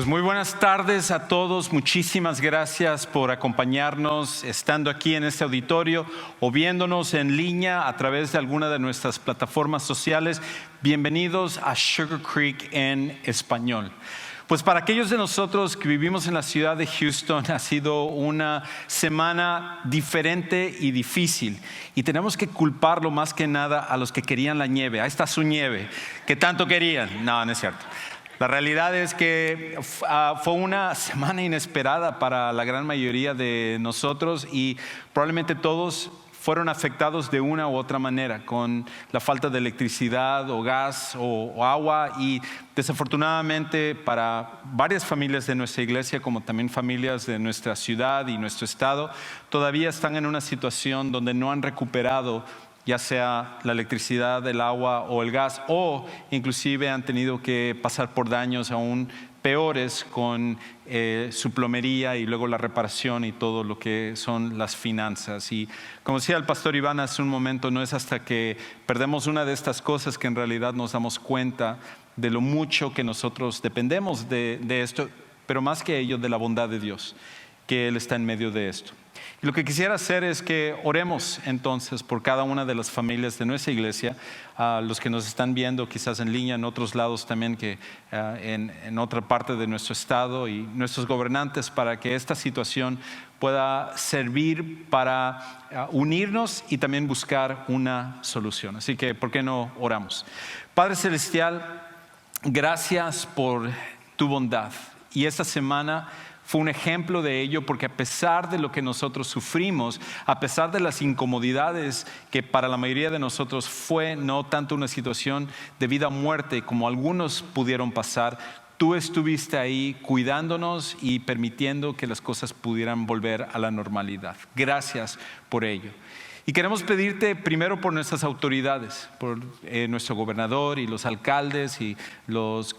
Pues muy buenas tardes a todos. Muchísimas gracias por acompañarnos estando aquí en este auditorio o viéndonos en línea a través de alguna de nuestras plataformas sociales. Bienvenidos a Sugar Creek en español. Pues para aquellos de nosotros que vivimos en la ciudad de Houston ha sido una semana diferente y difícil y tenemos que culparlo más que nada a los que querían la nieve. Ahí está su nieve, que tanto querían. No, no es cierto. La realidad es que fue una semana inesperada para la gran mayoría de nosotros y probablemente todos fueron afectados de una u otra manera con la falta de electricidad o gas o agua, y desafortunadamente para varias familias de nuestra iglesia, como también familias de nuestra ciudad y nuestro estado, todavía están en una situación donde no han recuperado ya sea la electricidad, el agua o el gas, o inclusive han tenido que pasar por daños aún peores con su plomería y luego la reparación y todo lo que son las finanzas. Y como decía el pastor Iván hace un momento, no es hasta que perdemos una de estas cosas que en realidad nos damos cuenta de lo mucho que nosotros dependemos de esto, pero más que ello, de la bondad de Dios, que Él está en medio de esto. Y lo que quisiera hacer es que oremos entonces por cada una de las familias de nuestra iglesia, los que nos están viendo quizás en línea en otros lados también, que en otra parte de nuestro estado, y nuestros gobernantes, para que esta situación pueda servir para unirnos y también buscar una solución. Así que, ¿por qué no oramos? Padre Celestial, gracias por tu bondad, y esta semana fue un ejemplo de ello, porque a pesar de lo que nosotros sufrimos, a pesar de las incomodidades que para la mayoría de nosotros fue no tanto una situación de vida o muerte como algunos pudieron pasar, tú estuviste ahí cuidándonos y permitiendo que las cosas pudieran volver a la normalidad. Gracias por ello. Y queremos pedirte primero por nuestras autoridades, por nuestro gobernador y los alcaldes y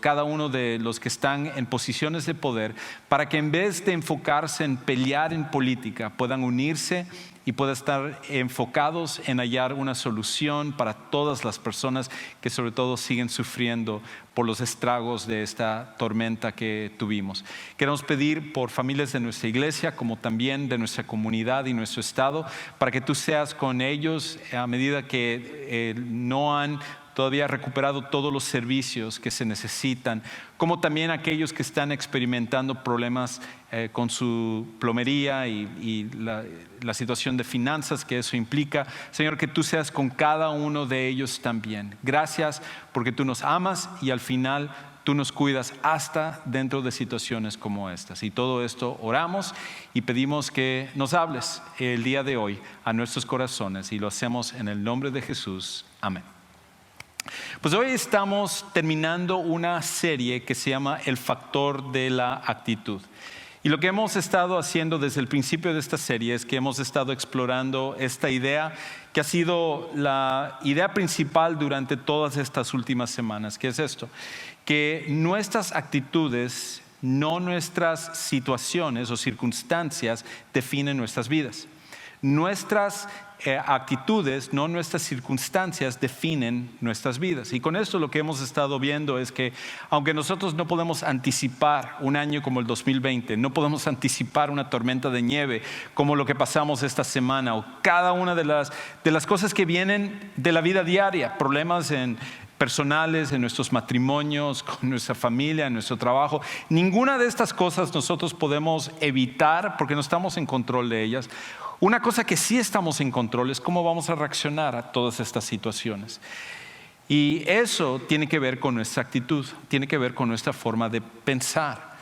cada uno de los que están en posiciones de poder, para que en vez de enfocarse en pelear en política, puedan unirse y puedan estar enfocados en hallar una solución para todas las personas que sobre todo siguen sufriendo por los estragos de esta tormenta que tuvimos. Queremos pedir por familias de nuestra iglesia, como también de nuestra comunidad y nuestro estado, para que tú seas con ellos a medida que no han todavía recuperado todos los servicios que se necesitan, como también aquellos que están experimentando problemas con su plomería y la situación de finanzas que eso implica. Señor, que tú seas con cada uno de ellos también. Gracias porque tú nos amas y al final tú nos cuidas hasta dentro de situaciones como estas. Y todo esto oramos y pedimos que nos hables el día de hoy a nuestros corazones, y lo hacemos en el nombre de Jesús. Amén. Pues hoy estamos terminando una serie que se llama El Factor de la Actitud. Y lo que hemos estado haciendo desde el principio de esta serie es que hemos estado explorando esta idea que ha sido la idea principal durante todas estas últimas semanas, que es esto: que nuestras actitudes, no nuestras situaciones o circunstancias, definen nuestras vidas. Nuestras actitudes, no nuestras circunstancias, definen nuestras vidas. Y con esto lo que hemos estado viendo es que aunque nosotros no podemos anticipar un año como el 2020, no podemos anticipar una tormenta de nieve como lo que pasamos esta semana, o cada una de las cosas que vienen de la vida diaria, problemas personales, en nuestros matrimonios, con nuestra familia, en nuestro trabajo. Ninguna de estas cosas nosotros podemos evitar porque no estamos en control de ellas. Una cosa que sí estamos en control es cómo vamos a reaccionar a todas estas situaciones. Y eso tiene que ver con nuestra actitud, tiene que ver con nuestra forma de pensar.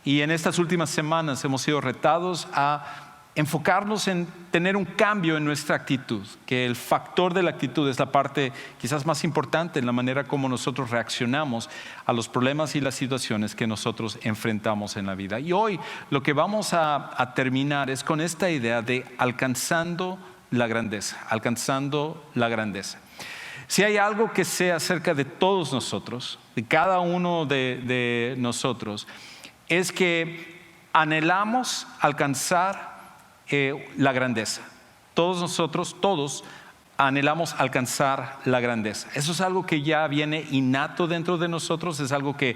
Y en estas últimas semanas hemos sido retados a enfocarnos en tener un cambio en nuestra actitud, que el factor de la actitud es la parte quizás más importante en la manera como nosotros reaccionamos a los problemas y las situaciones que nosotros enfrentamos en la vida. Y hoy lo que vamos a terminar es con esta idea de alcanzando la grandeza, alcanzando la grandeza. Si hay algo que sé acerca de todos nosotros, de cada uno de nosotros, es que anhelamos alcanzar la grandeza. Todos nosotros, todos anhelamos alcanzar la grandeza. Eso es algo que ya viene innato dentro de nosotros, es algo que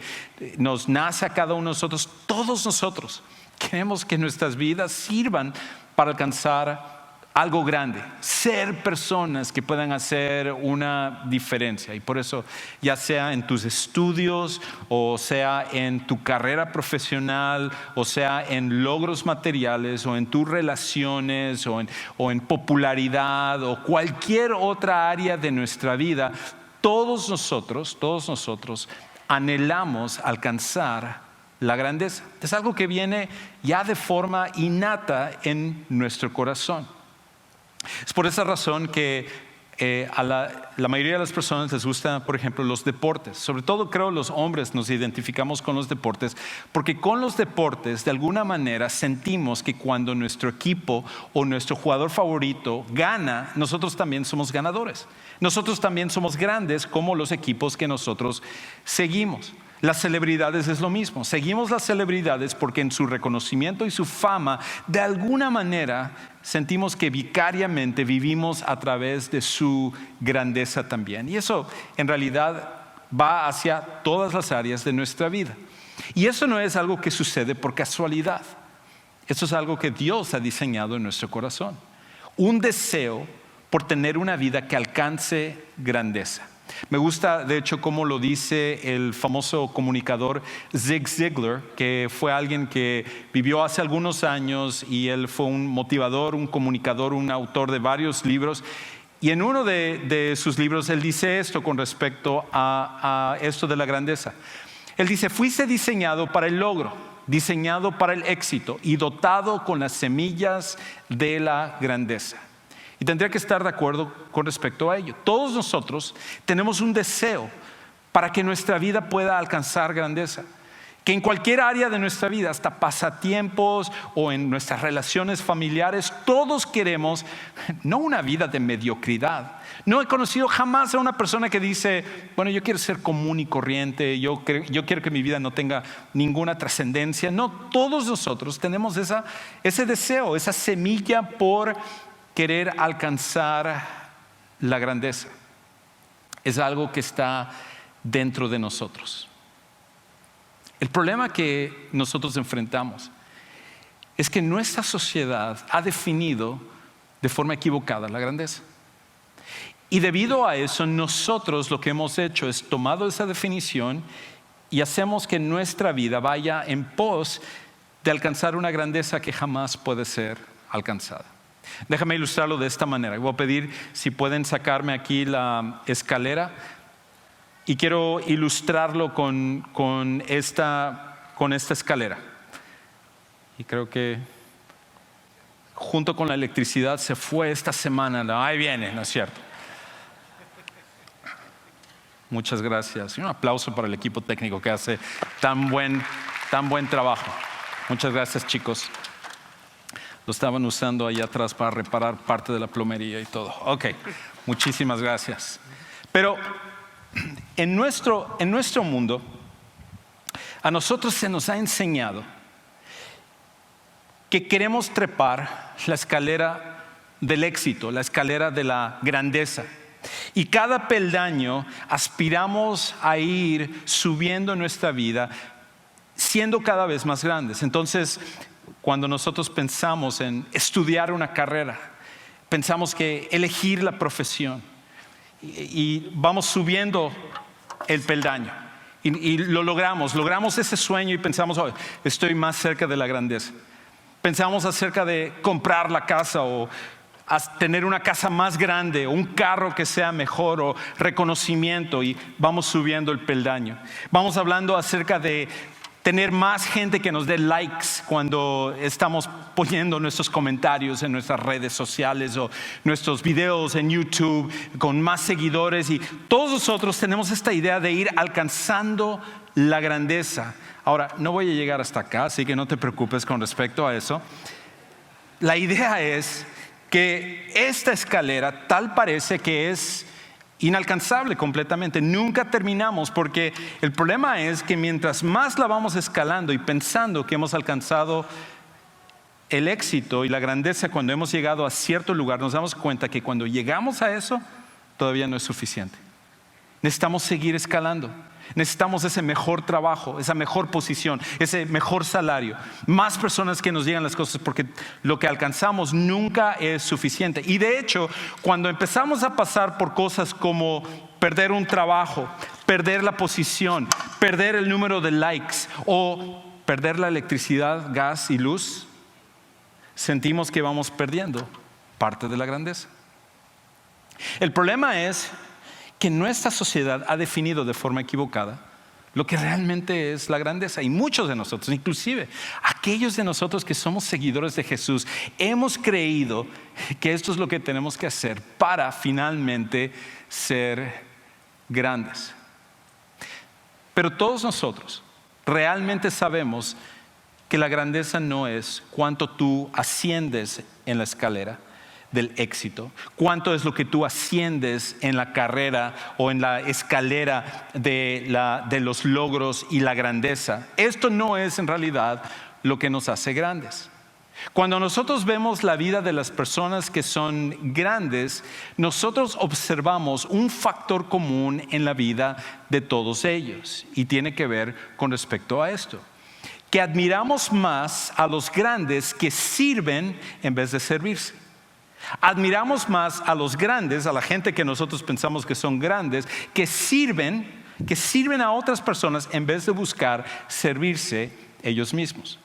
nos nace a cada uno de nosotros. Todos nosotros queremos que nuestras vidas sirvan para alcanzar algo grande, ser personas que puedan hacer una diferencia. Y por eso, ya sea en tus estudios, o sea en tu carrera profesional, o sea en logros materiales, o en tus relaciones, o en popularidad, o cualquier otra área de nuestra vida, todos nosotros anhelamos alcanzar la grandeza. Es algo que viene ya de forma innata en nuestro corazón. Es por esa razón que a la mayoría de las personas les gustan, por ejemplo, los deportes. Sobre todo, creo, los hombres nos identificamos con los deportes, porque con los deportes, de alguna manera, sentimos que cuando nuestro equipo o nuestro jugador favorito gana, nosotros también somos ganadores. Nosotros también somos grandes como los equipos que nosotros seguimos. Las celebridades es lo mismo. Seguimos las celebridades porque en su reconocimiento y su fama, de alguna manera, sentimos que vicariamente vivimos a través de su grandeza también. Y eso en realidad va hacia todas las áreas de nuestra vida. Y eso no es algo que sucede por casualidad. Eso es algo que Dios ha diseñado en nuestro corazón. Un deseo por tener una vida que alcance grandeza. Me gusta, de hecho, cómo lo dice el famoso comunicador Zig Ziglar, que fue alguien que vivió hace algunos años, y él fue un motivador, un comunicador, un autor de varios libros. Y en uno de sus libros él dice esto con respecto a esto de la grandeza. Él dice: fuiste diseñado para el logro, diseñado para el éxito y dotado con las semillas de la grandeza. Y tendría que estar de acuerdo con respecto a ello. Todos nosotros tenemos un deseo para que nuestra vida pueda alcanzar grandeza. Que en cualquier área de nuestra vida, hasta pasatiempos o en nuestras relaciones familiares, todos queremos no una vida de mediocridad. No he conocido jamás a una persona que dice: bueno, yo quiero ser común y corriente, yo quiero que mi vida no tenga ninguna trascendencia. No, todos nosotros tenemos ese deseo, esa semilla por querer alcanzar la grandeza. Es algo que está dentro de nosotros. El problema que nosotros enfrentamos es que nuestra sociedad ha definido de forma equivocada la grandeza. Y debido a eso, nosotros lo que hemos hecho es tomado esa definición y hacemos que nuestra vida vaya en pos de alcanzar una grandeza que jamás puede ser alcanzada. Déjame ilustrarlo de esta manera. Voy a pedir si pueden sacarme aquí la escalera, y quiero ilustrarlo con esta escalera. Y creo que junto con la electricidad se fue esta semana. Ahí viene, ¿no es cierto? Muchas gracias. Y un aplauso para el equipo técnico que hace tan buen trabajo. Muchas gracias, chicos. Lo estaban usando allá atrás para reparar parte de la plomería y todo. Ok, muchísimas gracias. Pero en nuestro mundo, a nosotros se nos ha enseñado que queremos trepar la escalera del éxito, la escalera de la grandeza. Y cada peldaño aspiramos a ir subiendo en nuestra vida, siendo cada vez más grandes. Entonces, cuando nosotros pensamos en estudiar una carrera, pensamos que elegir la profesión, y vamos subiendo el peldaño y lo logramos ese sueño, y pensamos: oh, estoy más cerca de la grandeza. Pensamos acerca de comprar la casa, o tener una casa más grande, o un carro que sea mejor, o reconocimiento, y vamos subiendo el peldaño. Vamos hablando acerca de tener más gente que nos dé likes cuando estamos poniendo nuestros comentarios en nuestras redes sociales o nuestros videos en YouTube, con más seguidores. Y todos nosotros tenemos esta idea de ir alcanzando la grandeza. Ahora, no voy a llegar hasta acá, así que no te preocupes con respecto a eso. La idea es que esta escalera tal parece que es inalcanzable completamente. Nunca terminamos, porque el problema es que mientras más la vamos escalando y pensando que hemos alcanzado el éxito y la grandeza, cuando hemos llegado a cierto lugar, nos damos cuenta que cuando llegamos a eso, todavía no es suficiente. Necesitamos seguir escalando. Necesitamos ese mejor trabajo, esa mejor posición, ese mejor salario. Más personas que nos digan las cosas, porque lo que alcanzamos nunca es suficiente. Y de hecho, cuando empezamos a pasar por cosas como perder un trabajo, perder la posición, perder el número de likes o perder la electricidad, gas y luz, sentimos que vamos perdiendo parte de la grandeza. El problema es que nuestra sociedad ha definido de forma equivocada lo que realmente es la grandeza. Y muchos de nosotros, inclusive aquellos de nosotros que somos seguidores de Jesús, hemos creído que esto es lo que tenemos que hacer para finalmente ser grandes. Pero todos nosotros realmente sabemos que la grandeza no es cuánto tú asciendes en la escalera del éxito, cuánto es lo que tú asciendes en la carrera o en la escalera de los logros y la grandeza. Esto no es en realidad lo que nos hace grandes. Cuando nosotros vemos la vida de las personas que son grandes, nosotros observamos un factor común en la vida de todos ellos, y tiene que ver con respecto a esto: que admiramos más a los grandes que sirven en vez de servirse. Admiramos más a los grandes, a la gente que nosotros pensamos que son grandes, que sirven a otras personas en vez de buscar servirse ellos mismos.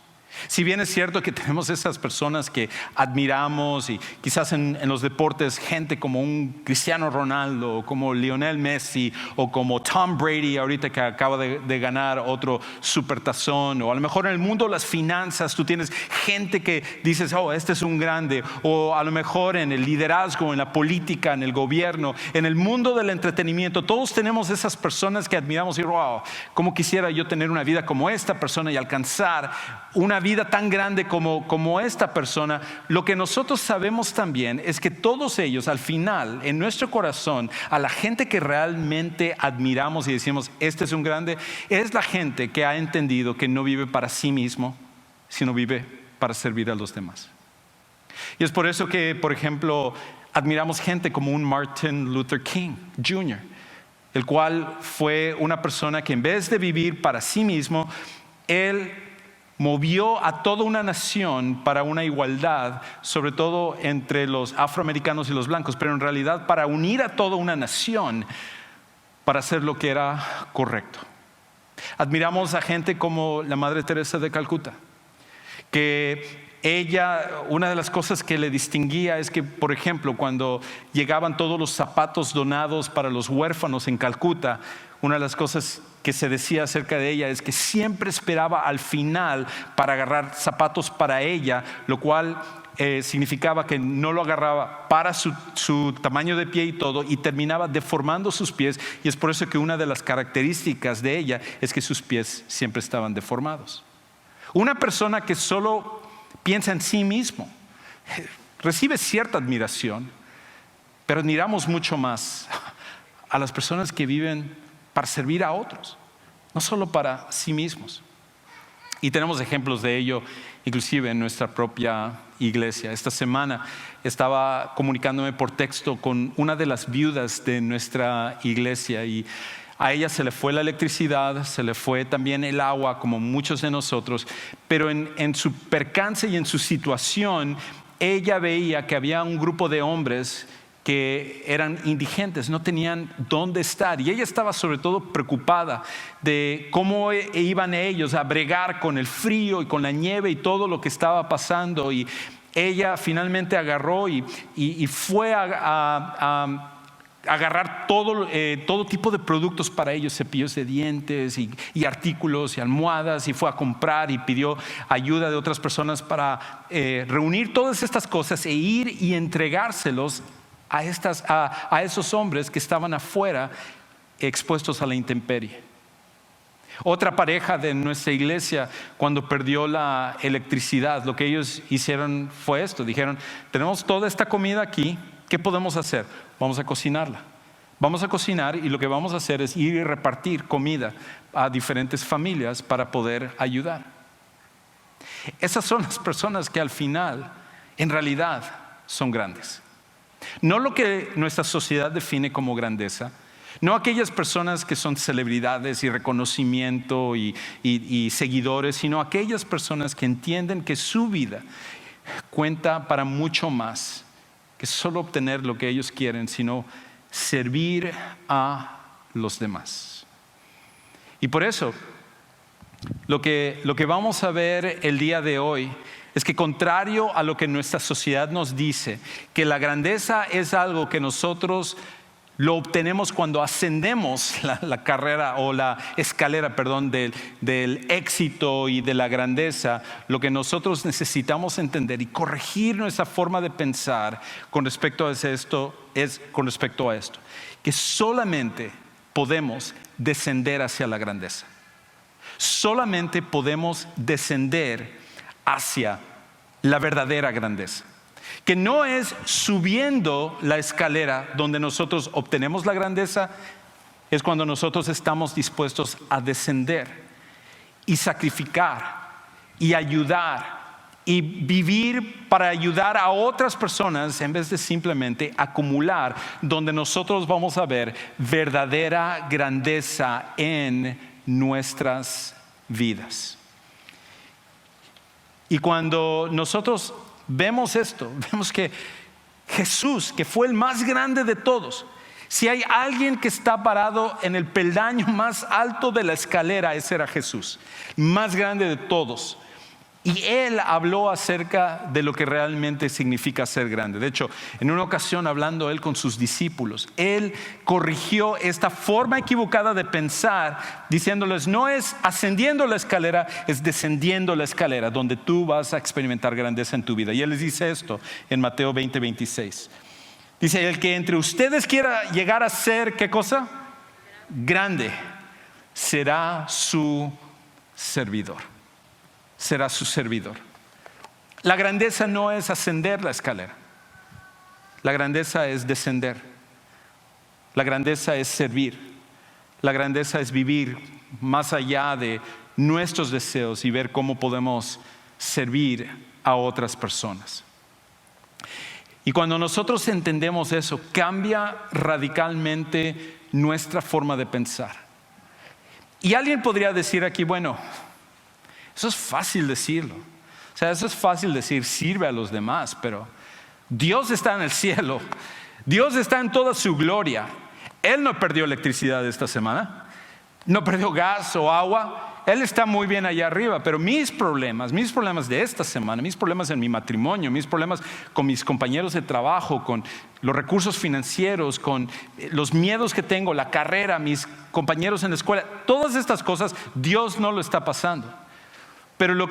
Si bien es cierto que tenemos esas personas que admiramos, y quizás en los deportes gente como un Cristiano Ronaldo, o como Lionel Messi, o como Tom Brady ahorita que acaba de ganar otro supertazón, o a lo mejor en el mundo de las finanzas tú tienes gente que dices, oh, este es un grande, o a lo mejor en el liderazgo, en la política, en el gobierno, en el mundo del entretenimiento, todos tenemos esas personas que admiramos y wow, cómo quisiera yo tener una vida como esta persona y alcanzar una vida tan grande como esta persona. Lo que nosotros sabemos también es que todos ellos, al final, en nuestro corazón, a la gente que realmente admiramos y decimos, este es un grande, es la gente que ha entendido que no vive para sí mismo, sino vive para servir a los demás. Y es por eso que, por ejemplo, admiramos gente como un Martin Luther King Jr., el cual fue una persona que en vez de vivir para sí mismo, él movió a toda una nación para una igualdad, sobre todo entre los afroamericanos y los blancos, pero en realidad para unir a toda una nación para hacer lo que era correcto. Admiramos a gente como la Madre Teresa de Calcuta, que ella, una de las cosas que le distinguía es que, por ejemplo, cuando llegaban todos los zapatos donados para los huérfanos en Calcuta, una de las cosas que se decía acerca de ella es que siempre esperaba al final para agarrar zapatos para ella, lo cual significaba que no lo agarraba para su tamaño de pie y todo, y terminaba deformando sus pies. Y es por eso que una de las características de ella es que sus pies siempre estaban deformados. Una persona que solo piensa en sí mismo recibe cierta admiración, pero admiramos mucho más a las personas que viven para servir a otros, no solo para sí mismos. Y tenemos ejemplos de ello inclusive en nuestra propia iglesia. Esta semana estaba comunicándome por texto con una de las viudas de nuestra iglesia, y a ella se le fue la electricidad, se le fue también el agua, como muchos de nosotros, pero en su percance y en su situación, ella veía que había un grupo de hombres que eran indigentes, no tenían dónde estar, y ella estaba sobre todo preocupada de cómo iban ellos a bregar con el frío y con la nieve y todo lo que estaba pasando. Y ella finalmente agarró y fue a agarrar todo tipo de productos para ellos, cepillos de dientes y artículos y almohadas, y fue a comprar y pidió ayuda de otras personas para reunir todas estas cosas e ir y entregárselos a esos hombres que estaban afuera expuestos a la intemperie. Otra pareja de nuestra iglesia, cuando perdió la electricidad, lo que ellos hicieron fue esto: dijeron, tenemos toda esta comida aquí, ¿qué podemos hacer? Vamos a cocinarla. Vamos a cocinar, y lo que vamos a hacer es ir y repartir comida a diferentes familias para poder ayudar. Esas son las personas que al final, en realidad, son grandes. No lo que nuestra sociedad define como grandeza, no aquellas personas que son celebridades y reconocimiento y seguidores, sino aquellas personas que entienden que su vida cuenta para mucho más que solo obtener lo que ellos quieren, sino servir a los demás. Y por eso, lo que vamos a ver el día de hoy es que, contrario a lo que nuestra sociedad nos dice, que la grandeza es algo que nosotros lo obtenemos cuando ascendemos la carrera o la escalera, del éxito y de la grandeza, lo que nosotros necesitamos entender y corregir nuestra forma de pensar con respecto a esto, que solamente podemos descender hacia la grandeza. Solamente podemos descender hacia la verdadera grandeza, que no es subiendo la escalera donde nosotros obtenemos la grandeza, es cuando nosotros estamos dispuestos a descender y sacrificar y ayudar y vivir para ayudar a otras personas en vez de simplemente acumular, donde nosotros vamos a ver verdadera grandeza en nuestras vidas. Y cuando nosotros vemos esto, vemos que Jesús, que fue el más grande de todos, si hay alguien que está parado en el peldaño más alto de la escalera, ese era Jesús, más grande de todos. Y Él habló acerca de lo que realmente significa ser grande. De hecho, en una ocasión, hablando Él con sus discípulos, Él corrigió esta forma equivocada de pensar, diciéndoles: no es ascendiendo la escalera, es descendiendo la escalera, donde tú vas a experimentar grandeza en tu vida. Y Él les dice esto en Mateo 20:26. Dice: el que entre ustedes quiera llegar a ser, ¿qué cosa? Grande, será su servidor. Será su servidor. La grandeza no es ascender la escalera. La grandeza es descender. La grandeza es servir. La grandeza es vivir más allá de nuestros deseos y ver cómo podemos servir a otras personas. Y cuando nosotros entendemos eso, cambia radicalmente nuestra forma de pensar. Y alguien podría decir aquí: bueno, eso es fácil decirlo. O sea, eso es fácil decir, sirve a los demás, pero Dios está en el cielo. Dios está en toda su gloria. Él no perdió electricidad esta semana, no perdió gas o agua. Él está muy bien allá arriba, pero mis problemas de esta semana, mis problemas en mi matrimonio, mis problemas con mis compañeros de trabajo, con los recursos financieros, con los miedos que tengo, la carrera, mis compañeros en la escuela, todas estas cosas, Dios no lo está pasando. Pero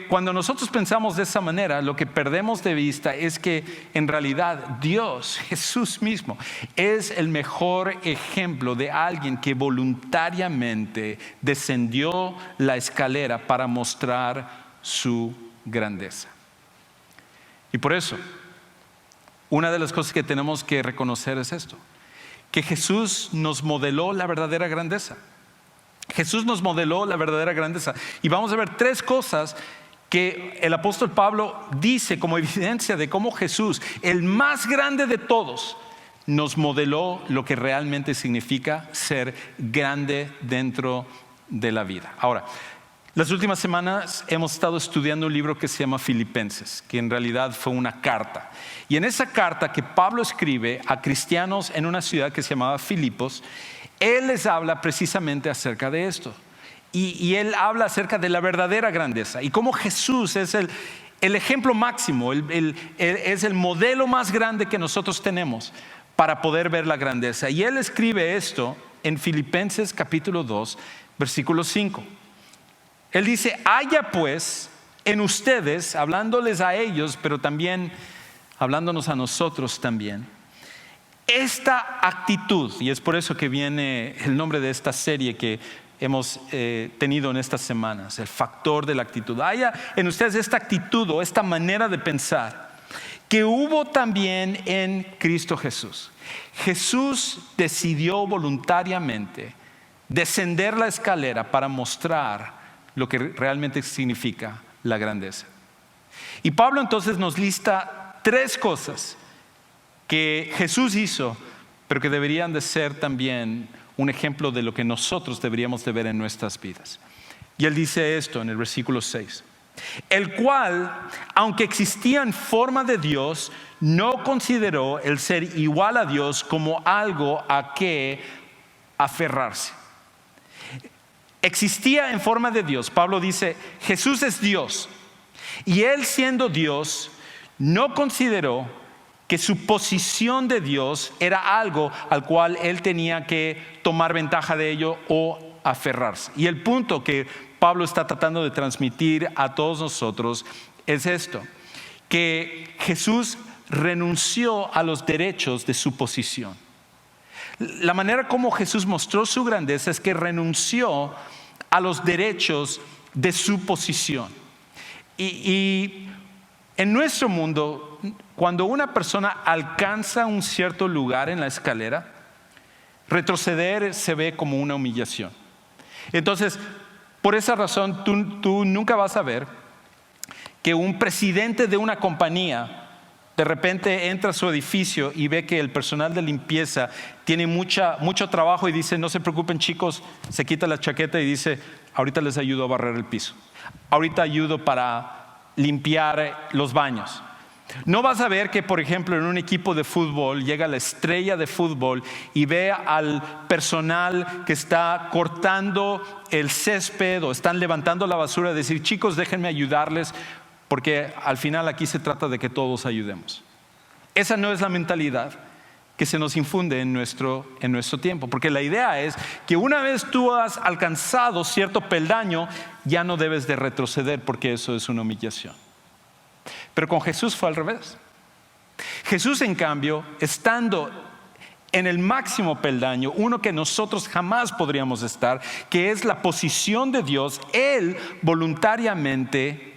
cuando nosotros pensamos de esa manera, lo que perdemos de vista es que en realidad Dios, Jesús mismo, es el mejor ejemplo de alguien que voluntariamente descendió la escalera para mostrar su grandeza. Y por eso, una de las cosas que tenemos que reconocer es esto: que Jesús nos modeló la verdadera grandeza. Jesús nos modeló la verdadera grandeza. Y vamos a ver tres cosas que el apóstol Pablo dice como evidencia de cómo Jesús, el más grande de todos, nos modeló lo que realmente significa ser grande dentro de la vida. Ahora, las últimas semanas hemos estado estudiando un libro que se llama Filipenses, que en realidad fue una carta. Y en esa carta que Pablo escribe a cristianos en una ciudad que se llamaba Filipos, él les habla precisamente acerca de esto. Y él habla acerca de la verdadera grandeza y cómo Jesús es el ejemplo máximo, es el modelo más grande que nosotros tenemos para poder ver la grandeza. Y él escribe esto en Filipenses capítulo 2, versículo 5. Él dice: haya pues en ustedes, hablándoles a ellos, pero también hablándonos a nosotros también, esta actitud. Y es por eso que viene el nombre de esta serie que hemos tenido en estas semanas, el factor de la actitud. Haya en ustedes esta actitud o esta manera de pensar que hubo también en Cristo Jesús. Jesús decidió voluntariamente descender la escalera para mostrar lo que realmente significa la grandeza. Y Pablo entonces nos lista 3 cosas que Jesús hizo, pero que deberían de ser también un ejemplo de lo que nosotros deberíamos de ver en nuestras vidas. Y él dice esto en el versículo 6. El cual, aunque existía en forma de Dios, no consideró el ser igual a Dios como algo a que aferrarse. Existía en forma de Dios. Pablo dice, Jesús es Dios. Y él, siendo Dios, no consideró que su posición de Dios era algo al cual él tenía que tomar ventaja de ello o aferrarse. Y el punto que Pablo está tratando de transmitir a todos nosotros es esto: que Jesús renunció a los derechos de su posición. La manera como Jesús mostró su grandeza es que renunció a los derechos de su posición. Y en nuestro mundo, cuando una persona alcanza un cierto lugar en la escalera, retroceder se ve como una humillación. Entonces, por esa razón, tú nunca vas a ver que un presidente de una compañía de repente entra a su edificio y ve que el personal de limpieza tiene mucho trabajo y dice, no se preocupen chicos, se quita la chaqueta y dice, ahorita les ayudo a barrer el piso, ahorita ayudo para limpiar los baños. No vas a ver que, por ejemplo, en un equipo de fútbol llega la estrella de fútbol y ve al personal que está cortando el césped o están levantando la basura y decir, chicos, déjenme ayudarles, porque al final aquí se trata de que todos ayudemos. Esa no es la mentalidad que se nos infunde en nuestro tiempo, porque la idea es que una vez tú has alcanzado cierto peldaño, ya no debes de retroceder, porque eso es una humillación. Pero con Jesús fue al revés. Jesús, en cambio, estando en el máximo peldaño, uno que nosotros jamás podríamos estar, que es la posición de Dios, Él voluntariamente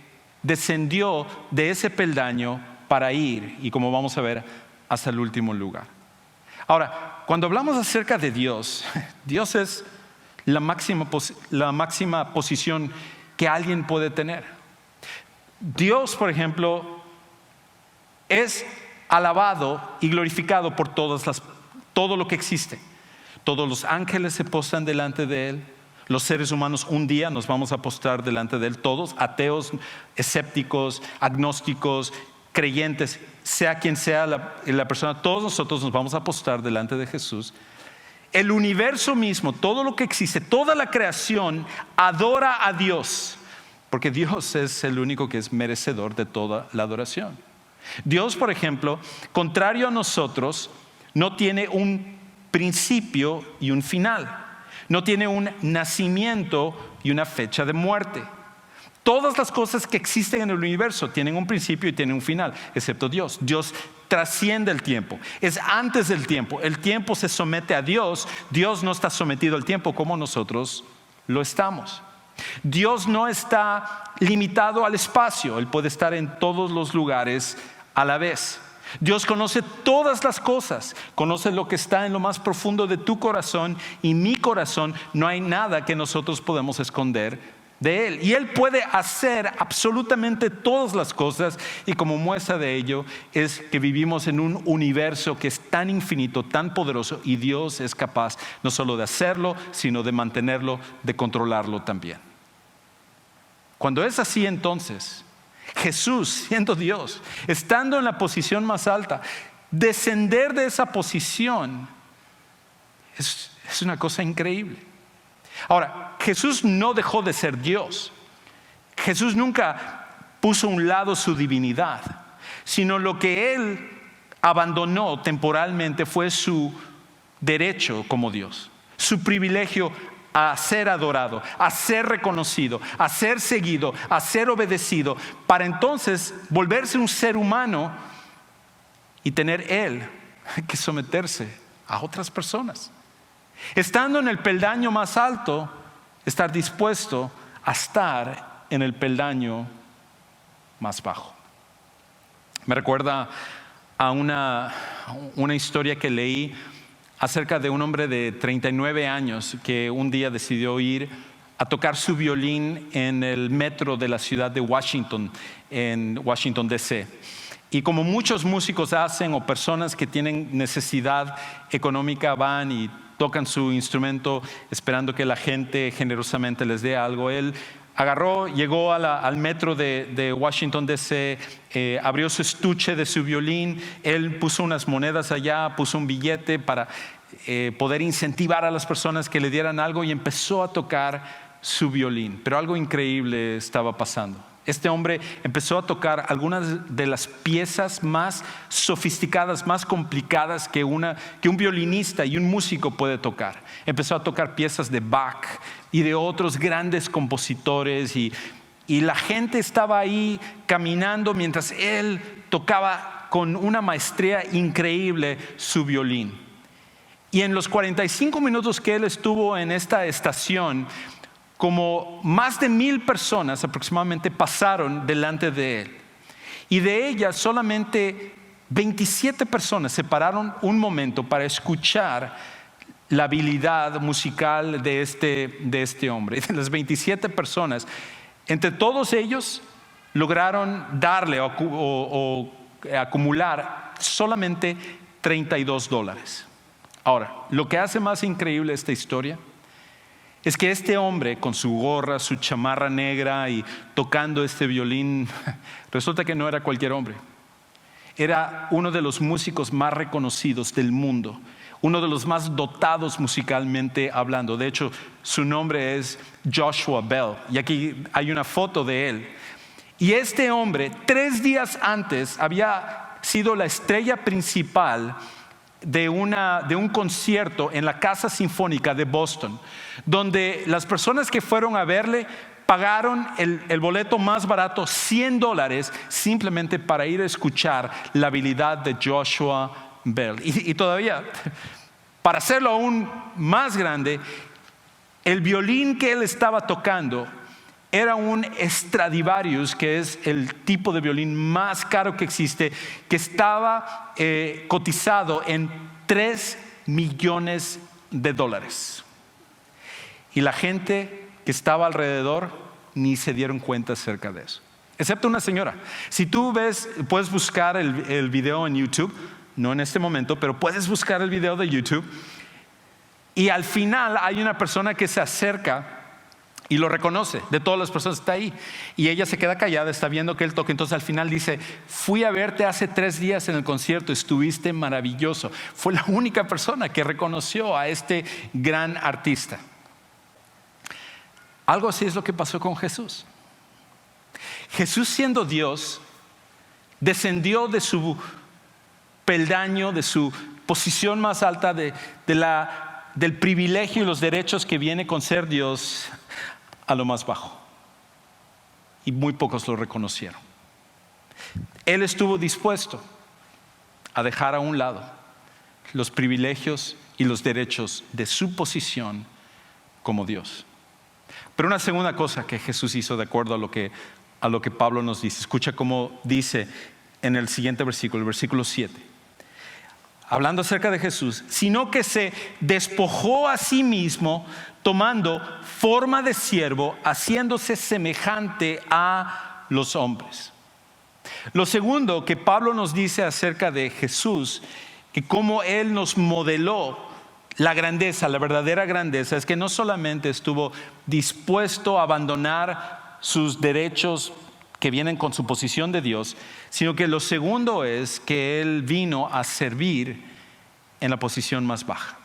descendió de ese peldaño para ir, y como vamos a ver, hasta el último lugar. Ahora, cuando hablamos acerca de Dios, Dios es la máxima posición que alguien puede tener. Dios, por ejemplo, es alabado y glorificado por todo lo que existe. Todos los ángeles se postran delante de Él. Los seres humanos un día nos vamos a postrar delante de Él, todos, ateos, escépticos, agnósticos, creyentes, sea quien sea la persona, todos nosotros nos vamos a postrar delante de Jesús. El universo mismo, todo lo que existe, toda la creación adora a Dios, porque Dios es el único que es merecedor de toda la adoración. Dios, por ejemplo, contrario a nosotros, no tiene un principio y un final. No tiene un nacimiento y una fecha de muerte. Todas las cosas que existen en el universo tienen un principio y tienen un final, excepto Dios. Dios trasciende el tiempo, es antes del tiempo. El tiempo se somete a Dios. Dios no está sometido al tiempo como nosotros lo estamos. Dios no está limitado al espacio. Él puede estar en todos los lugares a la vez. Dios conoce todas las cosas, conoce lo que está en lo más profundo de tu corazón y mi corazón. No hay nada que nosotros podemos esconder de Él. Y Él puede hacer absolutamente todas las cosas, y como muestra de ello es que vivimos en un universo que es tan infinito, tan poderoso, y Dios es capaz no solo de hacerlo, sino de mantenerlo, de controlarlo también. Cuando es así, entonces Jesús, siendo Dios, estando en la posición más alta, descender de esa posición es una cosa increíble. Ahora, Jesús no dejó de ser Dios. Jesús nunca puso a un lado su divinidad, sino lo que Él abandonó temporalmente fue su derecho como Dios, su privilegio a ser adorado, a ser reconocido, a ser seguido, a ser obedecido, para entonces volverse un ser humano y tener Él que someterse a otras personas. Estando en el peldaño más alto, estar dispuesto a estar en el peldaño más bajo. Me recuerda a una historia que leí acerca de un hombre de 39 años que un día decidió ir a tocar su violín en el metro de la ciudad de Washington, en Washington, D.C. Y como muchos músicos hacen, o personas que tienen necesidad económica, van y tocan su instrumento esperando que la gente generosamente les dé algo. Él agarró, llegó al metro de Washington, D.C., abrió su estuche de su violín, él puso unas monedas allá, puso un billete para poder incentivar a las personas que le dieran algo, y empezó a tocar su violín. Pero algo increíble estaba pasando. Este hombre empezó a tocar algunas de las piezas más sofisticadas, más complicadas que un violinista y un músico puede tocar. Empezó a tocar piezas de Bach y de otros grandes compositores, y la gente estaba ahí caminando mientras él tocaba con una maestría increíble su violín. Y en los 45 minutos que él estuvo en esta estación, como más de 1,000 personas aproximadamente pasaron delante de él, y de ellas solamente 27 personas se pararon un momento para escuchar la habilidad musical de este hombre. De las 27 personas, entre todos ellos lograron darle o acumular solamente $32. Ahora, lo que hace más increíble esta historia es que este hombre, con su gorra, su chamarra negra y tocando este violín, resulta que no era cualquier hombre. Era uno de los músicos más reconocidos del mundo, uno de los más dotados musicalmente hablando. De hecho, su nombre es Joshua Bell, y aquí hay una foto de él. Y este hombre, 3 días antes, había sido la estrella principal de un concierto en la Casa Sinfónica de Boston, donde las personas que fueron a verle pagaron el boleto más barato, $100, simplemente para ir a escuchar la habilidad de Joshua Bell. Y todavía, para hacerlo aún más grande, el violín que él estaba tocando era un Stradivarius, que es el tipo de violín más caro que existe, que estaba cotizado en $3 millones. Y la gente que estaba alrededor ni se dieron cuenta acerca de eso, excepto una señora. Si tú ves, puedes buscar el video en YouTube, no en este momento, pero puedes buscar el video de YouTube, y al final hay una persona que se acerca y lo reconoce. De todas las personas está ahí, y ella se queda callada, está viendo que él toca. Entonces al final dice: fui a verte hace 3 días en el concierto, estuviste maravilloso. Fue la única persona que reconoció a este gran artista. Algo así es lo que pasó con Jesús. Jesús, siendo Dios, descendió de su peldaño, de su posición más alta, del privilegio y los derechos que viene con ser Dios, a lo más bajo. Y muy pocos lo reconocieron. Él estuvo dispuesto a dejar a un lado los privilegios y los derechos de su posición como Dios. Pero una segunda cosa que Jesús hizo, de acuerdo a lo que Pablo nos dice, escucha cómo dice en el siguiente versículo, el versículo 7. Hablando acerca de Jesús: sino que se despojó a sí mismo, tomando forma de siervo, haciéndose semejante a los hombres. Lo segundo que Pablo nos dice acerca de Jesús, que cómo Él nos modeló la grandeza, la verdadera grandeza, es que no solamente estuvo dispuesto a abandonar sus derechos que vienen con su posición de Dios, sino que lo segundo es que Él vino a servir en la posición más baja.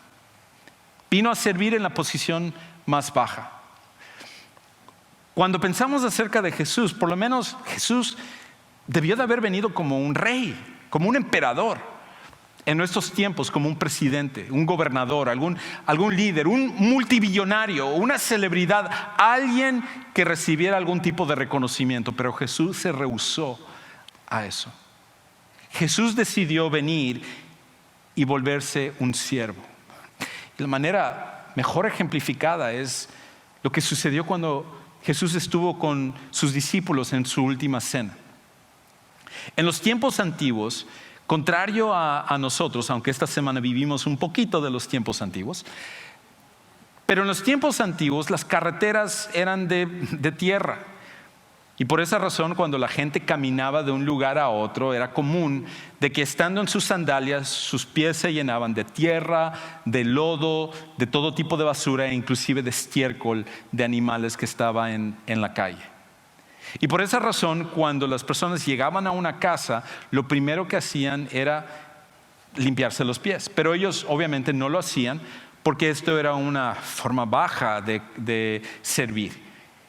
Vino a servir en la posición más baja. Cuando pensamos acerca de Jesús, por lo menos Jesús debió de haber venido como un rey, como un emperador. En nuestros tiempos, como un presidente, un gobernador, algún líder, un multibillonario, una celebridad, alguien que recibiera algún tipo de reconocimiento. Pero Jesús se rehusó a eso. Jesús decidió venir y volverse un siervo. Y la manera mejor ejemplificada es lo que sucedió cuando Jesús estuvo con sus discípulos en su última cena. En los tiempos antiguos, contrario a nosotros, aunque esta semana vivimos un poquito de los tiempos antiguos, Pero en los tiempos antiguos las carreteras eran de tierra. Y por esa razón, cuando la gente caminaba de un lugar a otro, era común de que estando en sus sandalias, sus pies se llenaban de tierra, de lodo, de todo tipo de basura e inclusive de estiércol de animales que estaba en la calle. Y por esa razón, cuando las personas llegaban a una casa, lo primero que hacían era limpiarse los pies. Pero ellos obviamente no lo hacían porque esto era una forma baja de servir.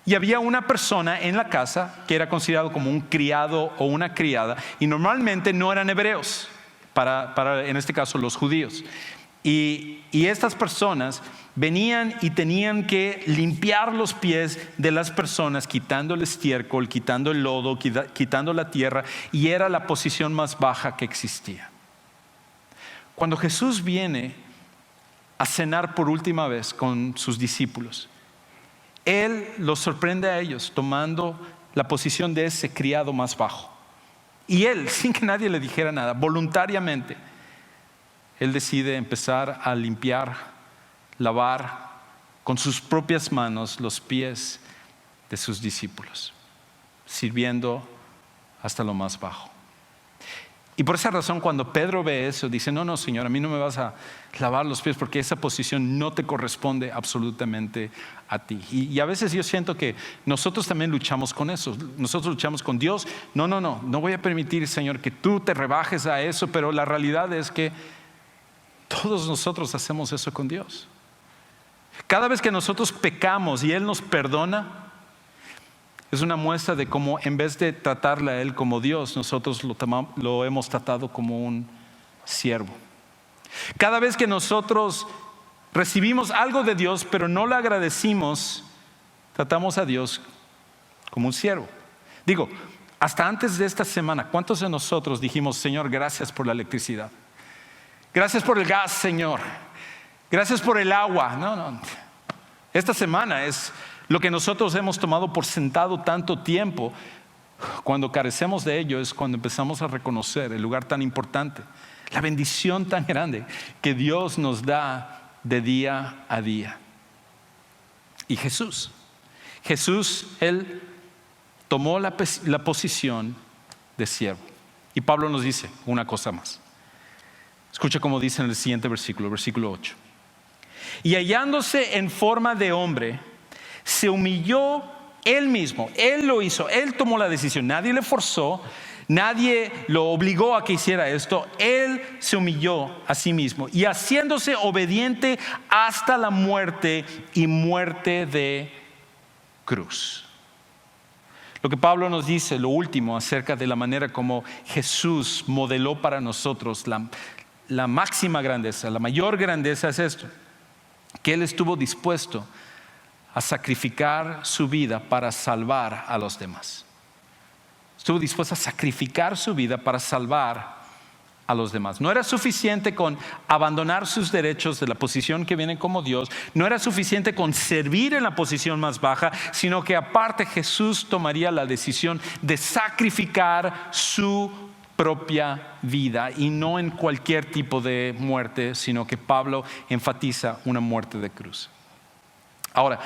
Y había una persona en la casa que era considerado como un criado o una criada, y normalmente no eran hebreos, para en este caso los judíos. Y estas personas venían y tenían que limpiar los pies de las personas, quitando el estiércol, quitando el lodo, quitando la tierra, y era la posición más baja que existía. Cuando Jesús viene a cenar por última vez con sus discípulos, Él los sorprende a ellos tomando la posición de ese criado más bajo. Y Él, sin que nadie le dijera nada, voluntariamente, Él decide empezar a limpiar, lavar con sus propias manos los pies de sus discípulos, sirviendo hasta lo más bajo. Y por esa razón, cuando Pedro ve eso, dice: no, Señor, a mí no me vas a lavar los pies porque esa posición no te corresponde absolutamente a ti. Y a veces yo siento que nosotros también luchamos con eso. Nosotros luchamos con Dios. No voy a permitir, Señor, que tú te rebajes a eso, pero la realidad es que todos nosotros hacemos eso con Dios. Cada vez que nosotros pecamos y Él nos perdona, es una muestra de cómo, en vez de tratarle a Él como Dios, nosotros lo hemos tratado como un siervo. Cada vez que nosotros recibimos algo de Dios, pero no le agradecimos, tratamos a Dios como un siervo. Digo, hasta antes de esta semana, ¿cuántos de nosotros dijimos: Señor, gracias por la electricidad? Gracias por el gas, Señor. Gracias por el agua. No. Esta semana es lo que nosotros hemos tomado por sentado tanto tiempo. Cuando carecemos de ello es cuando empezamos a reconocer el lugar tan importante, la bendición tan grande que Dios nos da de día a día. Y Jesús, Él tomó la posición de siervo. Y Pablo nos dice una cosa más. Escucha cómo dice en el siguiente versículo, versículo 8. Y hallándose en forma de hombre, se humilló Él mismo. Él lo hizo, Él tomó la decisión. Nadie le forzó, nadie lo obligó a que hiciera esto. Él se humilló a sí mismo, y haciéndose obediente hasta la muerte, y muerte de cruz. Lo que Pablo nos dice, lo último, acerca de la manera como Jesús modeló para nosotros la máxima grandeza, la mayor grandeza, es esto: que Él estuvo dispuesto a sacrificar su vida para salvar a los demás. Estuvo dispuesto a sacrificar su vida para salvar a los demás. No era suficiente con abandonar sus derechos de la posición que viene como Dios. No era suficiente con servir en la posición más baja, sino que aparte Jesús tomaría la decisión de sacrificar su propia vida, y no en cualquier tipo de muerte, sino que Pablo enfatiza una muerte de cruz. Ahora,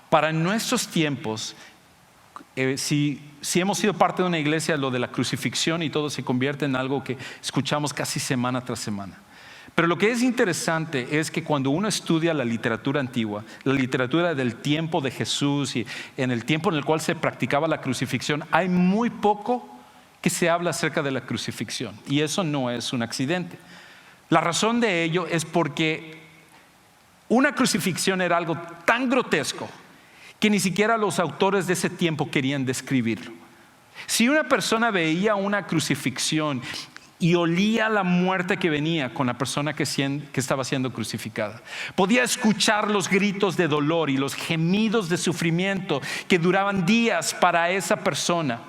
para nuestros tiempos, si hemos sido parte de una iglesia, lo de la crucifixión y todo se convierte en algo que escuchamos casi semana tras semana. Pero lo que es interesante es que cuando uno estudia la literatura antigua, la literatura del tiempo de Jesús y en el tiempo en el cual se practicaba la crucifixión, hay muy poco que se habla acerca de la crucifixión. Y eso no es un accidente. La razón de ello es porque una crucifixión era algo tan grotesco que ni siquiera los autores de ese tiempo querían describirlo. Si una persona veía una crucifixión y olía la muerte que venía con la persona que estaba siendo crucificada, podía escuchar los gritos de dolor y los gemidos de sufrimiento que duraban días para esa persona.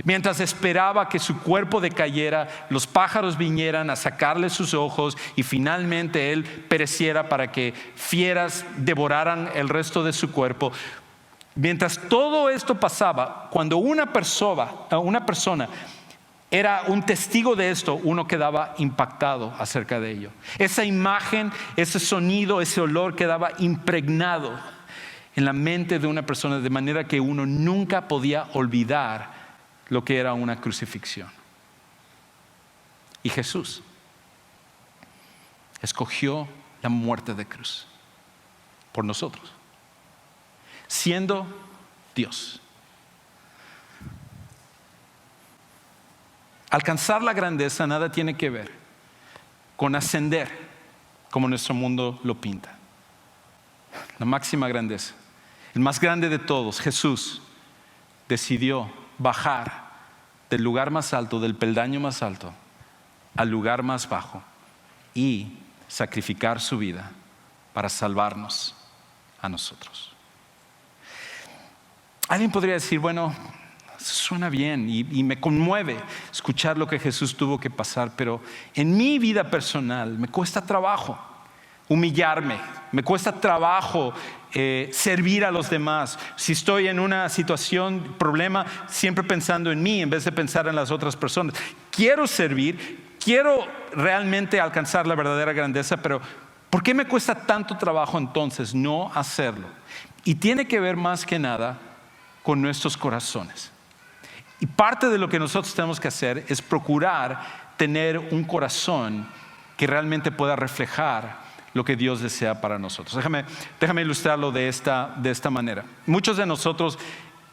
Mientras esperaba que su cuerpo decayera, los pájaros vinieran a sacarle sus ojos y finalmente él pereciera para que fieras devoraran el resto de su cuerpo. Mientras todo esto pasaba, cuando una persona era un testigo de esto, uno quedaba impactado acerca de ello. Esa imagen, ese sonido, ese olor quedaba impregnado en la mente de una persona, de manera que uno nunca podía olvidar lo que era una crucifixión. Y Jesús escogió la muerte de cruz por nosotros, siendo Dios. Alcanzar la grandeza nada tiene que ver con ascender como nuestro mundo lo pinta. La máxima grandeza, el más grande de todos, Jesús, decidió bajar del lugar más alto, del peldaño más alto, al lugar más bajo y sacrificar su vida para salvarnos a nosotros. Alguien podría decir, bueno, suena bien y me conmueve escuchar lo que Jesús tuvo que pasar, pero en mi vida personal me cuesta trabajo humillarme, me cuesta trabajo servir a los demás. Si estoy en una situación, problema, siempre pensando en mí en vez de pensar en las otras personas. Quiero servir, quiero realmente alcanzar la verdadera grandeza, pero ¿por qué me cuesta tanto trabajo entonces no hacerlo? Y tiene que ver más que nada con nuestros corazones. Y parte de lo que nosotros tenemos que hacer es procurar tener un corazón que realmente pueda reflejar lo que Dios desea para nosotros. Déjame ilustrarlo de esta manera. Muchos de nosotros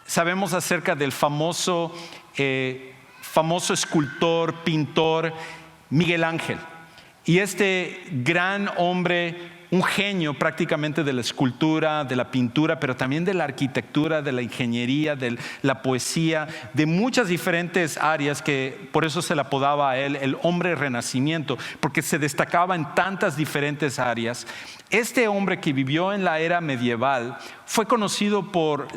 sabemos acerca del famoso escultor, pintor Miguel Ángel. Y este gran hombre, un genio prácticamente de la escultura, de la pintura, pero también de la arquitectura, de la ingeniería, de la poesía, de muchas diferentes áreas, que por eso se le apodaba a él el hombre renacimiento, porque se destacaba en tantas diferentes áreas. Este hombre, que vivió en la era medieval, fue conocido por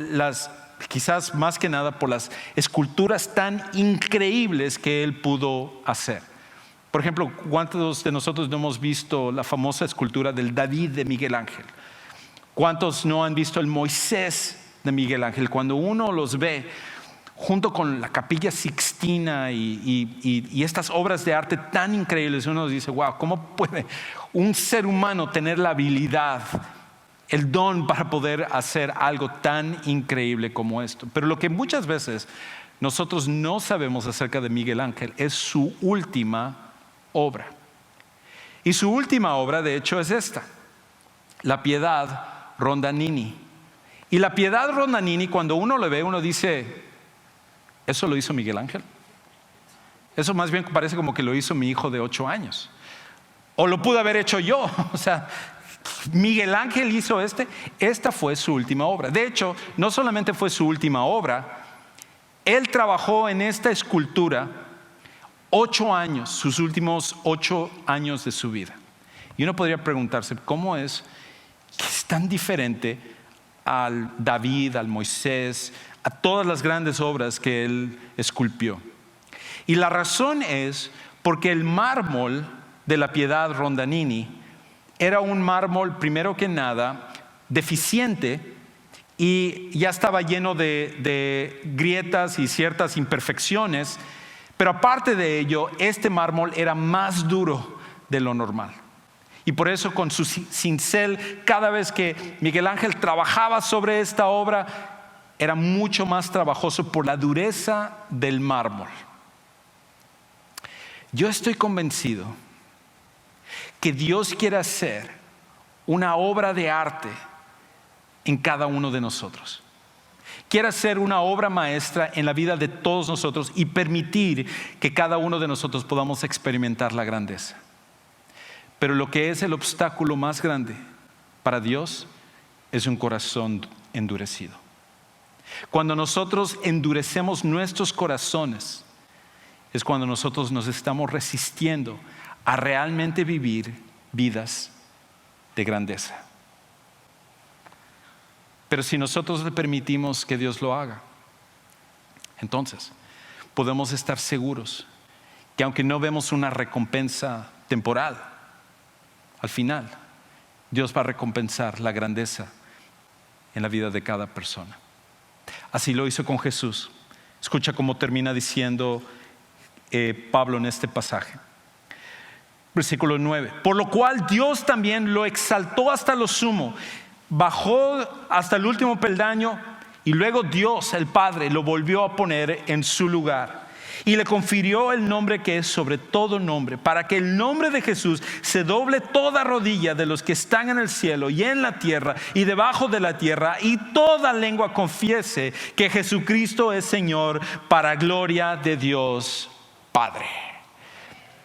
quizás más que nada por las esculturas tan increíbles que él pudo hacer. Por ejemplo, ¿cuántos de nosotros no hemos visto la famosa escultura del David de Miguel Ángel? ¿Cuántos no han visto el Moisés de Miguel Ángel? Cuando uno los ve junto con la Capilla Sixtina y estas obras de arte tan increíbles, uno dice, wow, ¿cómo puede un ser humano tener la habilidad, el don para poder hacer algo tan increíble como esto? Pero lo que muchas veces nosotros no sabemos acerca de Miguel Ángel es su última obra. Y su última obra, de hecho, es esta: La Piedad Rondanini. Y la Piedad Rondanini, cuando uno lo ve, uno dice, ¿eso lo hizo Miguel Ángel? Eso más bien parece como que lo hizo mi hijo de 8 años. O lo pude haber hecho yo. O sea, Miguel Ángel hizo esta fue su última obra. De hecho, no solamente fue su última obra, él trabajó en esta escultura 8 años, sus últimos 8 años de su vida. Y uno podría preguntarse, ¿cómo es que es tan diferente al David, al Moisés, a todas las grandes obras que él esculpió? Y la razón es porque el mármol de la Piedad Rondanini era un mármol, primero que nada, deficiente, y ya estaba lleno de grietas y ciertas imperfecciones. Pero aparte de ello, este mármol era más duro de lo normal. Y por eso, con su cincel, cada vez que Miguel Ángel trabajaba sobre esta obra, era mucho más trabajoso por la dureza del mármol. Yo estoy convencido que Dios quiere hacer una obra de arte en cada uno de nosotros. Quiere hacer una obra maestra en la vida de todos nosotros y permitir que cada uno de nosotros podamos experimentar la grandeza. Pero lo que es el obstáculo más grande para Dios es un corazón endurecido. Cuando nosotros endurecemos nuestros corazones, es cuando nosotros nos estamos resistiendo a realmente vivir vidas de grandeza. Pero si nosotros le permitimos que Dios lo haga, entonces podemos estar seguros que aunque no vemos una recompensa temporal, al final Dios va a recompensar la grandeza en la vida de cada persona. Así lo hizo con Jesús. Escucha cómo termina diciendo Pablo en este pasaje. Versículo 9. Por lo cual Dios también lo exaltó hasta lo sumo, bajó hasta el último peldaño, y luego Dios, el Padre, lo volvió a poner en su lugar y le confirió el nombre que es sobre todo nombre, para que el nombre de Jesús se doble toda rodilla de los que están en el cielo y en la tierra y debajo de la tierra, y toda lengua confiese que Jesucristo es Señor, para gloria de Dios Padre.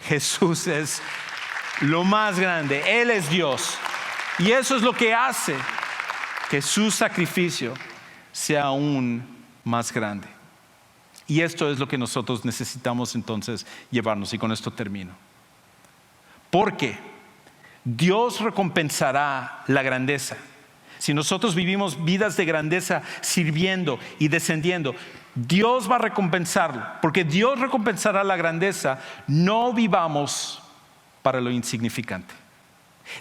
Jesús es lo más grande, Él es Dios, y eso es lo que hace que su sacrificio sea aún más grande. Y esto es lo que nosotros necesitamos entonces llevarnos, y con esto termino. Porque Dios recompensará la grandeza. Si nosotros vivimos vidas de grandeza sirviendo y descendiendo, Dios va a recompensarlo, porque Dios recompensará la grandeza. No vivamos para lo insignificante.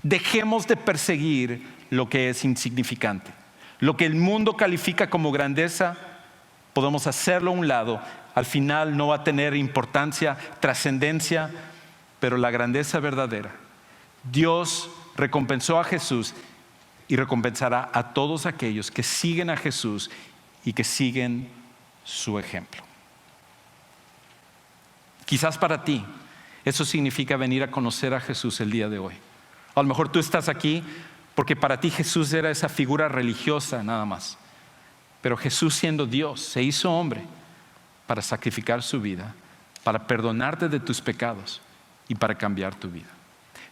Dejemos de perseguir lo que es insignificante. Lo que el mundo califica como grandeza, podemos hacerlo a un lado. Al final no va a tener importancia, trascendencia, pero la grandeza verdadera. Dios recompensó a Jesús y recompensará a todos aquellos que siguen a Jesús y que siguen su ejemplo. Quizás para ti eso significa venir a conocer a Jesús el día de hoy. A lo mejor tú estás aquí porque para ti Jesús era esa figura religiosa nada más. Pero Jesús, siendo Dios, se hizo hombre para sacrificar su vida, para perdonarte de tus pecados y para cambiar tu vida.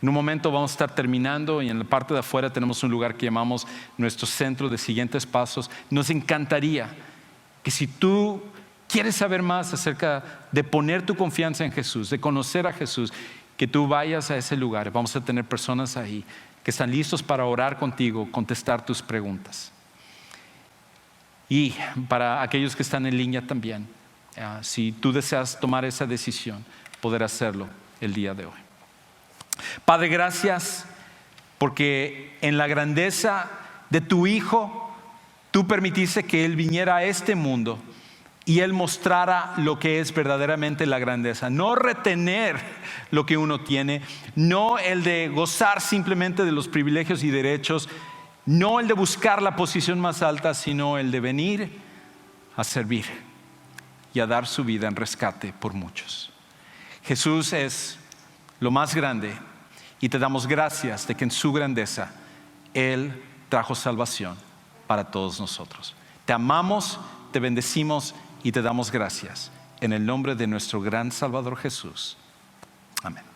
En un momento vamos a estar terminando, y en la parte de afuera tenemos un lugar que llamamos nuestro centro de siguientes pasos. Nos encantaría que, si tú quieres saber más acerca de poner tu confianza en Jesús, de conocer a Jesús, que tú vayas a ese lugar. Vamos a tener personas ahí que están listos para orar contigo, contestar tus preguntas. Y para aquellos que están en línea también, si tú deseas tomar esa decisión, poder hacerlo el día de hoy. Padre, gracias porque en la grandeza de tu Hijo, tú permitiste que Él viniera a este mundo y Él mostrara lo que es verdaderamente la grandeza. No retener lo que uno tiene, no el de gozar simplemente de los privilegios y derechos, no el de buscar la posición más alta, sino el de venir a servir y a dar su vida en rescate por muchos. Jesús es lo más grande, y te damos gracias de que en su grandeza Él trajo salvación para todos nosotros. Te amamos, te bendecimos y te damos gracias en el nombre de nuestro gran Salvador Jesús. Amén.